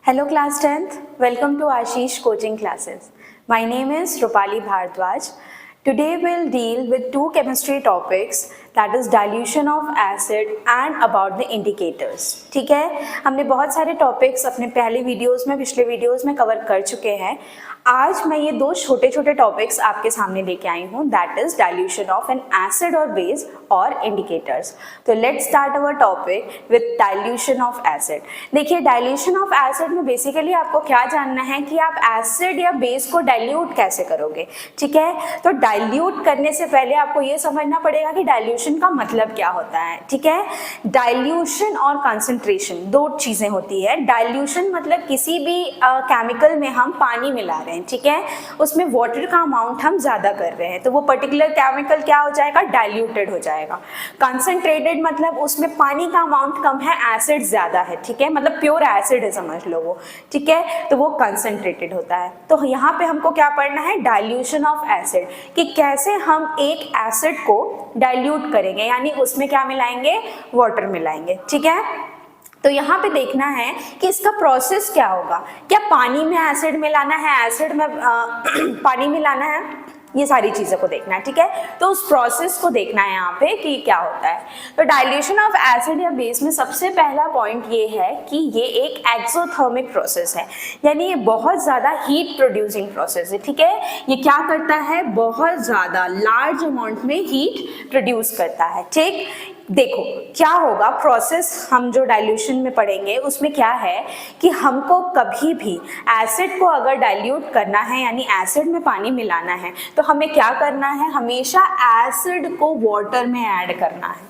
Hello class 10th, welcome to Ashish coaching classes. My name is Rupali Bhardwaj. Today we'll deal with two chemistry topics, that is dilution of acid and about the indicators. ठीक है, हमने बहुत सारे topics अपने पहले videos में पिछले videos में कवर कर चुके हैं. आज मैं ये दो छोटे छोटे टॉपिक्स आपके सामने लेके आई हूँ, that is dilution of an acid और बेस और इंडिकेटर्स. तो let's start our topic with dilution of acid. देखिए, डाइल्यूशन ऑफ एसिड में बेसिकली आपको क्या जानना है कि आप एसिड या बेस को डाइल्यूट कैसे करोगे. ठीक है, तो डाइल्यूट करने से पहले आपको ये समझना पड़ेगा कि डाइल्यूशन का मतलब क्या होता है. ठीक है, डाइल्यूशन और कंसंट्रेशन दो चीजें होती है. डाइल्यूशन मतलब किसी भी केमिकल में हम पानी मिला रहे हैं, ठीक है, उसमें वाटर का अमाउंट हम ज्यादा कर रहे हैं, तो वो पर्टिकुलर केमिकल क्या हो जाएगा, डाइल्यूटेड हो जाएगा. कंसंट्रेटेड मतलब उसमें पानी का अमाउंट कम है, एसिड ज्यादा है. ठीक है, मतलब प्योर एसिड है, समझ लो वो. ठीक है, तो वो कंसंट्रेटेड होता है. तो यहाँ पे हमको क्या पढ़ना है, डाइल्यूशन ऑफ एसिड, कि कैसे हम एक एसिड को डाइल्यूट करेंगे, यानी उसमें क्या मिलाएंगे, वाटर मिलाएंगे. ठीक है, तो यहाँ पे देखना है कि इसका प्रोसेस क्या होगा. क्या पानी में एसिड मिलाना है, एसिड में पानी मिलाना है, ये सारी चीज़ों को देखना है. ठीक है, तो उस प्रोसेस को देखना है यहाँ पे कि क्या होता है. तो डाइल्यूशन ऑफ एसिड या बेस में सबसे पहला पॉइंट ये है कि ये एक एक्सोथर्मिक प्रोसेस है, यानी ये बहुत ज़्यादा हीट प्रोड्यूसिंग प्रोसेस है. ठीक है, ये क्या करता है, बहुत ज़्यादा लार्ज अमाउंट में हीट प्रोड्यूस करता है. ठीक, देखो क्या होगा प्रोसेस, हम जो डाइल्यूशन में पढ़ेंगे उसमें क्या है कि हमको कभी भी एसिड को अगर डाइल्यूट करना है, यानी एसिड में पानी मिलाना है, तो हमें क्या करना है, हमेशा एसिड को वाटर में ऐड करना है.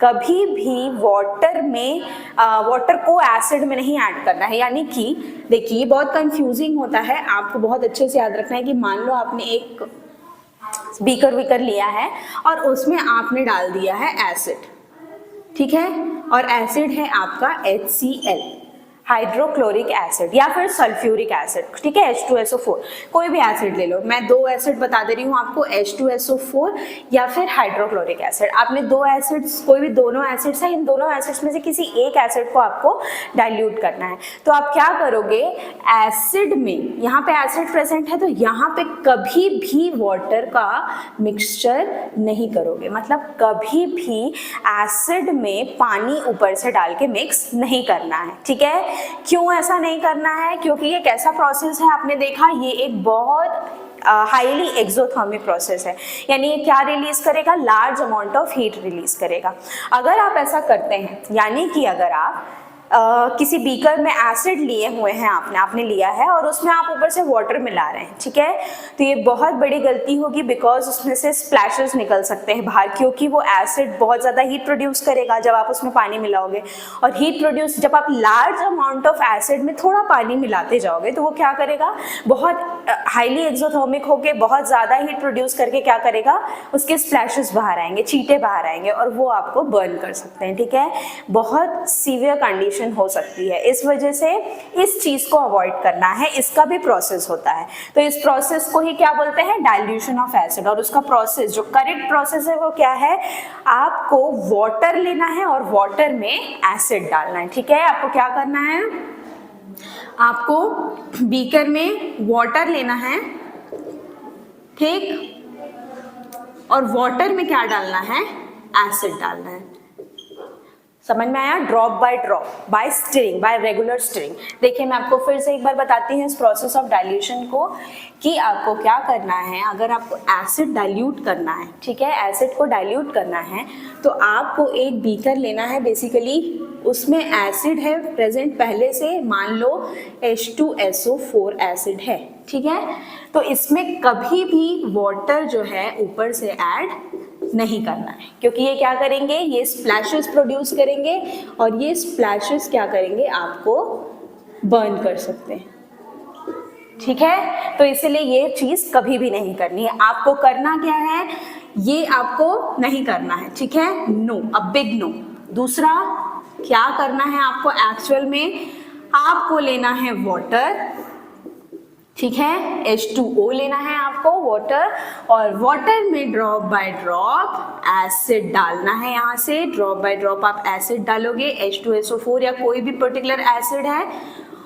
कभी भी वाटर में वाटर को एसिड में नहीं ऐड करना है. यानी कि देखिए, बहुत कंफ्यूजिंग होता है, आपको बहुत अच्छे से याद रखना है कि मान लो आपने एक बीकर लिया है और उसमें आपने डाल दिया है एसिड. ठीक है, और एसिड है आपका HCl, हाइड्रोक्लोरिक एसिड या फिर सल्फ्यूरिक एसिड. ठीक है, H2SO4, कोई भी एसिड ले लो. मैं दो एसिड बता दे रही हूँ आपको, H2SO4 या फिर हाइड्रोक्लोरिक एसिड. आपने दो एसिड्स, कोई भी दोनों एसिड्स हैं, इन दोनों एसिड्स में से किसी एक एसिड को आपको डाइल्यूट करना है. तो आप क्या करोगे, एसिड में, यहाँ पे एसिड प्रेजेंट है तो यहाँ पे कभी भी वाटर का मिक्सचर नहीं करोगे. मतलब कभी भी एसिड में पानी ऊपर से डाल के मिक्स नहीं करना है. ठीक है, क्यों ऐसा नहीं करना है, क्योंकि ये कैसा प्रोसेस है, आपने देखा ये एक बहुत हाईली एक्सोथर्मिक प्रोसेस है, यानी ये क्या रिलीज करेगा, large amount of heat release करेगा. अगर आप ऐसा करते हैं, यानी कि अगर आप किसी बीकर में एसिड लिए हुए हैं, आपने लिया है और उसमें आप ऊपर से वाटर मिला रहे हैं, ठीक है, तो ये बहुत बड़ी गलती होगी, बिकॉज उसमें से स्प्लैशेस निकल सकते हैं बाहर, क्योंकि वो एसिड बहुत ज़्यादा हीट प्रोड्यूस करेगा जब आप उसमें पानी मिलाओगे. और हीट प्रोड्यूस, जब आप लार्ज अमाउंट ऑफ एसिड में थोड़ा पानी मिलाते जाओगे तो वो क्या करेगा, बहुत हाईली एक्सोथर्मिक होकर बहुत ज़्यादा हीट प्रोड्यूस करके क्या करेगा, उसके स्प्लैशेस बाहर आएंगे, छींटे बाहर आएंगे और वो आपको बर्न कर सकते हैं. ठीक है, बहुत सीवियर कंडीशन हो सकती है. इस वजह से इस चीज को अवॉइड करना है. इसका भी प्रोसेस होता है, तो इस प्रोसेस को ही क्या बोलते हैं, डाइल्यूशन ऑफ एसिड. और उसका प्रोसेस, जो करेक्ट प्रोसेस है वो क्या है, आपको वाटर लेना है और वाटर में एसिड डालना है. ठीक है, आपको क्या करना है, आपको बीकर में वाटर लेना है, ठीक, और वाटर में क्या डालना है, एसिड डालना है. समझ में आया, drop by drop, by stirring, by regular stirring. देखिए, मैं आपको फिर से एक बार बताती हूँ इस प्रोसेस ऑफ डाइल्यूशन को, कि आपको क्या करना है. अगर आपको एसिड डाइल्यूट करना है, ठीक है, एसिड को डाइल्यूट करना है, तो आपको एक बीकर लेना है. बेसिकली उसमें एसिड है प्रेजेंट पहले से, मान लो H2SO4 एसिड है. ठीक है, तो इसमें कभी भी वाटर जो है ऊपर से ऐड नहीं करना है, क्योंकि ये क्या करेंगे, ये स्प्लैशेस प्रोड्यूस करेंगे और ये स्प्लैशेस क्या करेंगे, आपको बर्न कर सकते हैं. ठीक है, तो इसलिए ये चीज कभी भी नहीं करनी है. आपको करना क्या है, ये आपको नहीं करना है. ठीक है, नो, अ बिग नो. दूसरा क्या करना है आपको, एक्चुअल में आपको लेना है वाटर. ठीक है, H2O लेना है आपको, वाटर, और वाटर में ड्रॉप बाय ड्रॉप एसिड डालना है. यहाँ से ड्रॉप बाय ड्रॉप आप एसिड डालोगे, H2SO4 या कोई भी पर्टिकुलर एसिड है,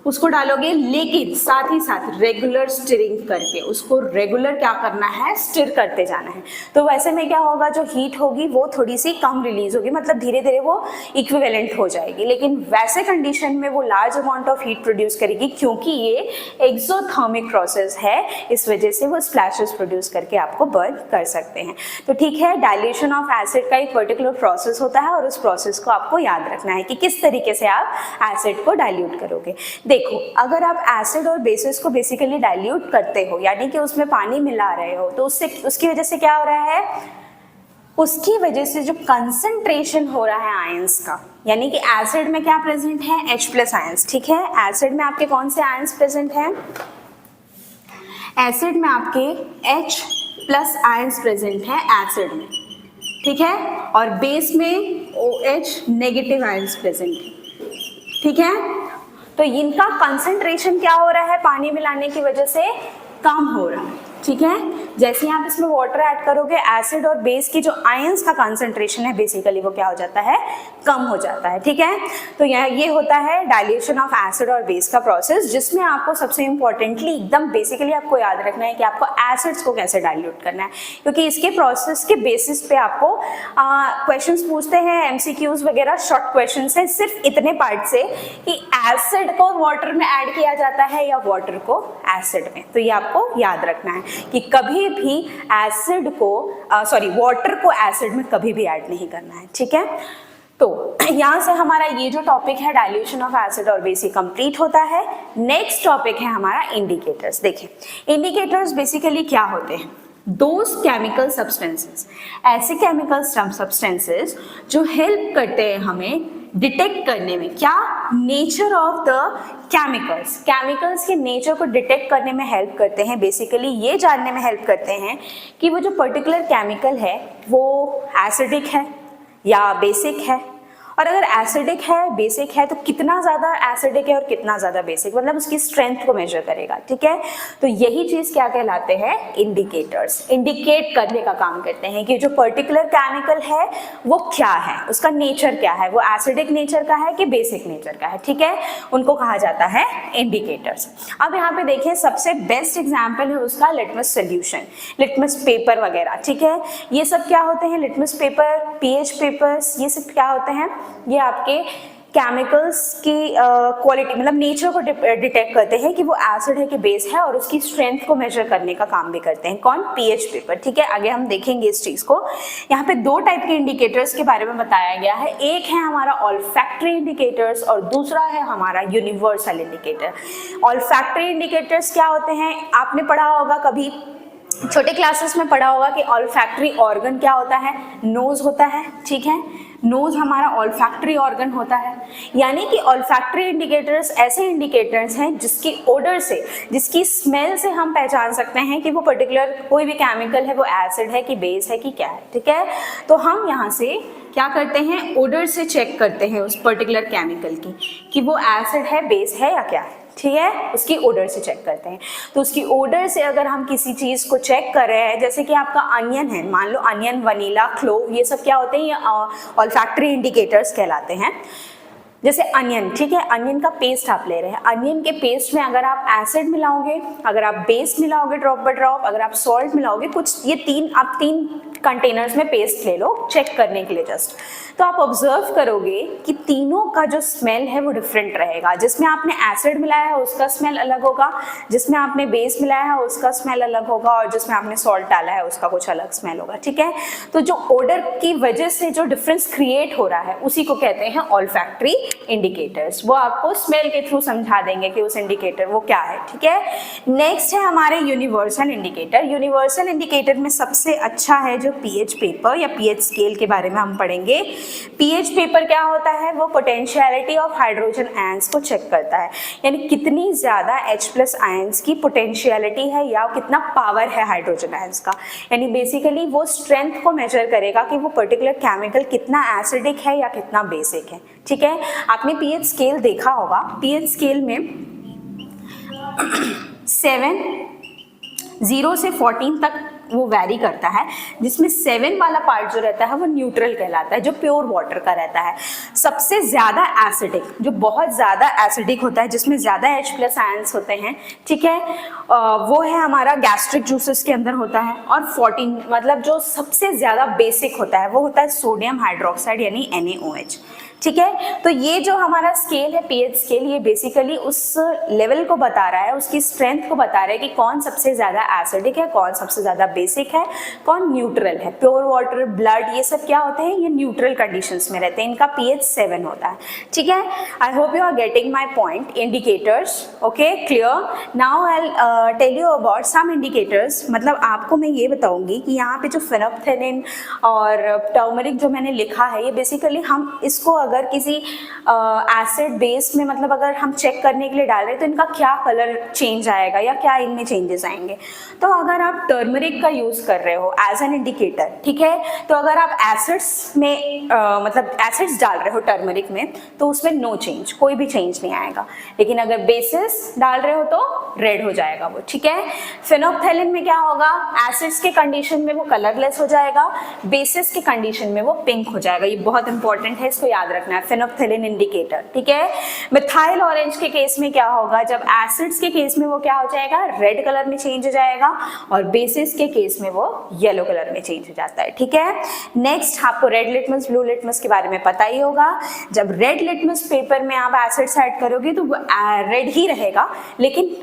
उसको डालोगे, लेकिन साथ ही साथ रेगुलर स्टिरिंग करके उसको रेगुलर क्या करना है, स्टिर करते जाना है। तो वैसे में क्या होगा, जो हीट होगी वो थोड़ी सी कम रिलीज होगी, मतलब धीरे धीरे वो इक्विवेलेंट हो जाएगी। लेकिन वैसे कंडीशन में वो large amount of heat produce करेगी, क्योंकि ये एक्सोथर्मिक प्रोसेस है, इस वजह से वो स्प्लैशेस प्रोड्यूस करके आपको बर्न कर सकते हैं। तो ठीक है, डाइल्यूशन ऑफ एसिड का एक पर्टिकुलर प्रोसेस होता है और उस प्रोसेस को आपको याद रखना है कि किस तरीके से आप एसिड को डाइल्यूट करोगे। देखो, अगर आप एसिड और बेसिस को बेसिकली डाइल्यूट करते हो, यानी कि उसमें पानी मिला रहे हो, तो उससे उसकी वजह से क्या हो रहा है, उसकी वजह से जो कंसंट्रेशन हो रहा है आयंस का, यानी कि एसिड में क्या प्रेजेंट है, H+ आयंस। ठीक है, एसिड में आपके कौन से आयंस प्रेजेंट हैं, एसिड में आपके H+ आयंस प्रेजेंट है एसिड में, ठीक है, और बेस में OH नेगेटिव आयंस प्रेजेंट है। ठीक है, तो इनका कंसंट्रेशन क्या हो रहा है, पानी मिलाने की वजह से कम हो रहा है। ठीक है, जैसे आप इसमें वाटर ऐड करोगे, एसिड और बेस की जो आयंस का कंसंट्रेशन है बेसिकली वो क्या हो जाता है, कम हो जाता है। ठीक है, तो ये होता है डाइल्यूशन ऑफ एसिड और बेस का प्रोसेस, जिसमें आपको सबसे इंपॉर्टेंटली एकदम बेसिकली आपको याद रखना है कि आपको एसिड्स को कैसे डाइल्यूट करना है, क्योंकि इसके प्रोसेस के बेसिस पे आपको क्वेश्चंस पूछते हैं, MCQs वगैरह शॉर्ट क्वेश्चंस हैं सिर्फ इतने पार्ट से कि एसिड को वाटर में ऐड किया जाता है या वाटर को एसिड में। तो ये आपको याद रखना है कि कभी भी एसिड को वाटर को एसिड में कभी भी ऐड नहीं करना है। ठीक है, तो यहाँ से हमारा ये जो टॉपिक है डाइल्यूशन ऑफ एसिड और बेस कंप्लीट होता है। नेक्स्ट टॉपिक है हमारा इंडिकेटर्स। देखिए, इंडिकेटर्स बेसिकली क्या होते हैं, दोज केमिकल सब्सटेंसेस, ऐसे केमिकल सब्सटेंसेस जो हेल्प करते हैं हमें डिटेक्ट करने में, क्या, nature of the chemicals, chemicals के नेचर को डिटेक्ट करने में हेल्प करते हैं। बेसिकली ये जानने में हेल्प करते हैं कि वो जो पर्टिकुलर केमिकल है वो एसिडिक है या बेसिक है, और अगर एसिडिक है, बेसिक है, तो कितना ज़्यादा एसिडिक है और कितना ज़्यादा बेसिक, मतलब उसकी स्ट्रेंथ को मेजर करेगा। ठीक है, तो यही चीज़ क्या कहलाते हैं, इंडिकेटर्स, इंडिकेट करने का काम करते हैं कि जो पर्टिकुलर केमिकल है वो क्या है, उसका नेचर क्या है, वो एसिडिक नेचर का है कि बेसिक नेचर का है। ठीक है, उनको कहा जाता है इंडिकेटर्स। अब यहाँ पे देखिए, सबसे बेस्ट एग्जाम्पल है उसका लिटमस सोल्यूशन, लिटमस पेपर वगैरह। ठीक है, ये सब क्या होते हैं, लिटमस पेपर, पीएच पेपर्स, ये सब क्या होते हैं, ये आपके केमिकल्स की क्वालिटी मतलब नेचर को डिटेक्ट करते हैं कि वो एसिड है कि बेस है, और उसकी स्ट्रेंथ को मेजर करने का काम भी करते हैं। कौन, पीएच पेपर। ठीक है, आगे हम देखेंगे इस चीज को। यहाँ पे दो टाइप के इंडिकेटर्स के बारे में बताया गया है, एक है हमारा ऑल्फैक्टरी इंडिकेटर्स और दूसरा है हमारा यूनिवर्सल इंडिकेटर। ऑल्फैक्टरी इंडिकेटर्स क्या होते हैं, आपने पढ़ा होगा, कभी छोटे क्लासेस में पढ़ा होगा कि ऑल्फैक्टरी ऑर्गन क्या होता है, नोज होता है। ठीक है, नोज हमारा ऑल्फैक्टरी ऑर्गन होता है, यानी कि ऑल्फैक्टरी इंडिकेटर्स ऐसे इंडिकेटर्स हैं जिसकी ओडर से, जिसकी स्मेल से हम पहचान सकते हैं कि वो पर्टिकुलर कोई भी केमिकल है वो एसिड है कि बेस है कि क्या है। ठीक है, तो हम यहाँ से क्या करते हैं, ओडर से चेक करते हैं उस पर्टिकुलर केमिकल की कि वो एसिड है, बेस है या क्या है। ठीक है, उसकी ओडर से चेक करते हैं। तो उसकी ओडर से अगर हम किसी चीज़ को चेक कर रहे हैं, जैसे कि आपका अनियन है, मान लो अनियन, वनीला, क्लोव, ये सब क्या होते हैं, ये ऑल्फैक्टरी इंडिकेटर्स कहलाते हैं। जैसे अनियन, ठीक है, अनियन का पेस्ट आप ले रहे हैं, अनियन के पेस्ट में अगर आप एसिड मिलाओगे, अगर आप बेस मिलाओगे ड्रॉप बाय ड्रॉप, अगर आप सॉल्ट मिलाओगे, कुछ ये तीन कंटेनर्स में पेस्ट ले लो चेक करने के लिए जस्ट, तो आप ऑब्जर्व करोगे कि तीनों का जो स्मेल है वो डिफरेंट रहेगा। जिसमें आपने एसिड मिलाया है उसका स्मेल अलग होगा, जिसमें आपने बेस मिलाया है उसका स्मेल अलग होगा, और जिसमें आपने सॉल्ट डाला है उसका कुछ अलग स्मेल होगा। ठीक है, तो जो ओडर की वजह से जो डिफरेंस क्रिएट हो रहा है उसी को कहते हैं ऑल्फैक्टरी इंडिकेटर्स। वो आपको स्मेल के थ्रू समझा देंगे कि उस इंडिकेटर वो क्या है। ठीक है, नेक्स्ट है हमारे यूनिवर्सल इंडिकेटर। यूनिवर्सल इंडिकेटर में सबसे अच्छा है जो पीएच पेपर या पीएच स्केल के बारे में हम पढ़ेंगे। पीएच पेपर क्या होता है, वो पोटेंशियलिटी ऑफ हाइड्रोजन आयंस को चेक करता है, यानी कितनी ज्यादा H+ आयंस की पोटेंशियलिटी है या कितना पावर है हाइड्रोजन आयंस का, यानी बेसिकली वो स्ट्रेंथ को मेजर करेगा कि वो पर्टिकुलर केमिकल कितना एसिडिक है या कितना बेसिक है। ठीक है, आपने पीएच स्केल देखा होगा, पीएच स्केल में 7 0 से 14 तक वो वैरी करता है, जिसमें 7 वाला पार्ट जो रहता है वो न्यूट्रल कहलाता है, जो प्योर वाटर का रहता है। सबसे ज़्यादा एसिडिक, जो बहुत ज़्यादा एसिडिक होता है, जिसमें ज़्यादा H+ आयंस होते हैं, ठीक है, वो है हमारा गैस्ट्रिक जूसेस के अंदर होता है। और 14 मतलब जो सबसे ज़्यादा बेसिक होता है वो होता है सोडियम हाइड्रोक्साइड यानी NaOH, ठीक है। तो ये जो हमारा स्केल है पीएच स्केल, ये बेसिकली उस लेवल को बता रहा है, उसकी स्ट्रेंथ को बता रहा है कि कौन सबसे ज़्यादा एसिडिक है, कौन सबसे ज़्यादा बेसिक है, कौन न्यूट्रल है। प्योर वाटर, ब्लड, ये सब क्या होते हैं, ये न्यूट्रल कंडीशंस में रहते हैं, इनका पीएच 7 होता है, ठीक है। I hope you are getting my point. Indicators, okay, clear. Now I tell you about some indicators. मतलब आपको मैं ये बताऊंगी कि यहाँ पे जो फेनोप्थेलिन और टर्मरिक जो मैंने लिखा है, ये बेसिकली हम इसको अगर किसी एसिड बेस में, मतलब अगर हम चेक करने के लिए डाल रहे हैं तो इनका क्या कलर चेंज आएगा या क्या इनमें चेंजेस आएंगे। तो अगर आप टर्मरिक का यूज कर रहे हो एज एन इंडिकेटर, ठीक है, तो अगर आप एसिड्स में मतलब एसिड्स डाल रहे हो टर्मरिक में, तो उसमें नो चेंज, कोई भी चेंज नहीं आएगा। लेकिन अगर बेसिस डाल रहे हो तो रेड हो जाएगा वो, ठीक है। फेनोप्थेलिन में क्या होगा, एसिड्स के कंडीशन में वो कलरलेस हो जाएगा, बेसिस के कंडीशन में वो पिंक हो जाएगा। ये बहुत इंपॉर्टेंट है, इसको याद रखना है, फेनोप्थेलिन इंडिकेटर, ठीक है। मिथाइल ऑरेंज के केस में क्या होगा, जब एसिड्स के केस में वो क्या हो जाएगा, रेड कलर में चेंज हो जाएगा, और बेसिस के केस में वो येलो कलर में चेंज हो जाता है, ठीक है। नेक्स्ट, आपको रेड लिटमस, ब्लू लिटमस के बारे में पता ही होगा। जब रेड लिटमस पेपर में आप एसिड्स ऐड करोगे तो वो रेड ही रहेगा, लेकिन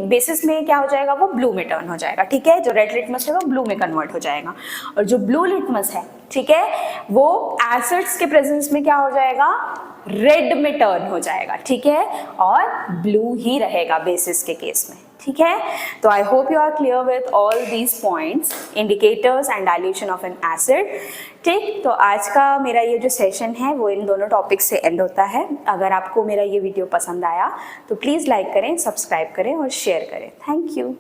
बेसिस में क्या हो जाएगा, वो ब्लू में टर्न हो जाएगा, ठीक है। जो रेड लिटमस है वो ब्लू में कन्वर्ट हो जाएगा, और जो ब्लू लिटमस है, ठीक है, वो एसिड्स के प्रेजेंस में क्या हो जाएगा, रेड में टर्न हो जाएगा, ठीक है, और ब्लू ही रहेगा बेसिस के केस में, ठीक है। तो I hope you are clear with all these points, indicators and dilution of an acid, ठीक। तो आज का मेरा ये जो सेशन है वो इन दोनों टॉपिक से एंड होता है। अगर आपको मेरा ये वीडियो पसंद आया तो प्लीज़ लाइक करें, सब्सक्राइब करें और शेयर करें। Thank you.